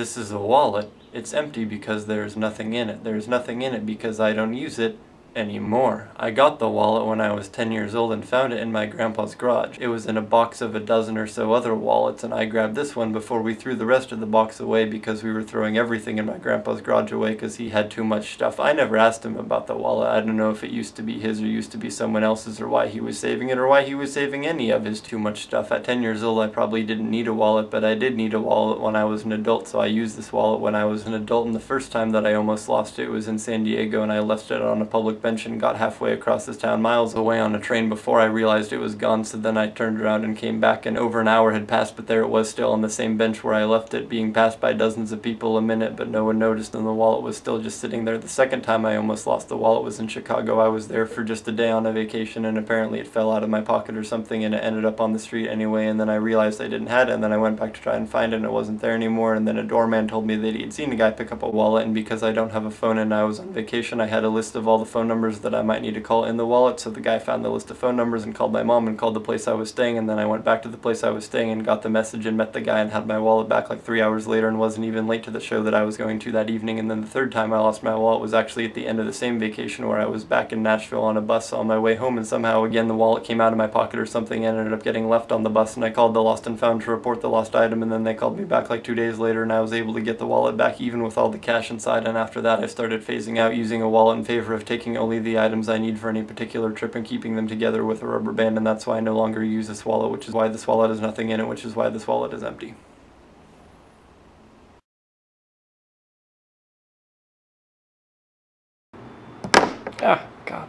This is a wallet. It's empty because there's nothing in it. There's nothing in it because I don't use it anymore. I got the wallet when I was 10 years old and found it in my grandpa's garage. It was in a box of a dozen or so other wallets, and I grabbed this one before we threw the rest of the box away because we were throwing everything in my grandpa's garage away because he had too much stuff. I never asked him about the wallet. I don't know if it used to be his or used to be someone else's, or why he was saving it, or why he was saving any of his too much stuff. At 10 years old I probably didn't need a wallet, but I did need a wallet when I was an adult, so I used this wallet when I was an adult. And the first time that I almost lost it was in San Diego, and I left it on a public bench and got halfway across this town, miles away on a train, before I realized it was gone. So then I turned around and came back, and over an hour had passed, but there it was still on the same bench where I left it, being passed by dozens of people a minute, but no one noticed, and the wallet was still just sitting there. The second time I almost lost the wallet was in Chicago. I was there for just a day on a vacation, and apparently it fell out of my pocket or something, and it ended up on the street anyway, and then I realized I didn't have it, and then I went back to try and find it, and it wasn't there anymore. And then a doorman told me that he had seen a guy pick up a wallet, and because I don't have a phone and I was on vacation, I had a list of all the phone numbers that I might need to call in the wallet. So the guy found the list of phone numbers and called my mom and called the place I was staying, and then I went back to the place I was staying and got the message and met the guy and had my wallet back like 3 hours later, and wasn't even late to the show that I was going to that evening. And then the third time I lost my wallet was actually at the end of the same vacation, where I was back in Nashville on a bus on my way home, and somehow again the wallet came out of my pocket or something and ended up getting left on the bus, and I called the lost and found to report the lost item, and then they called me back like 2 days later, and I was able to get the wallet back even with all the cash inside. And after that I started phasing out using a wallet in favor of taking only the items I need for any particular trip and keeping them together with a rubber band, and that's why I no longer use this wallet, which is why this wallet has nothing in it, which is why this wallet is empty. Ah, God.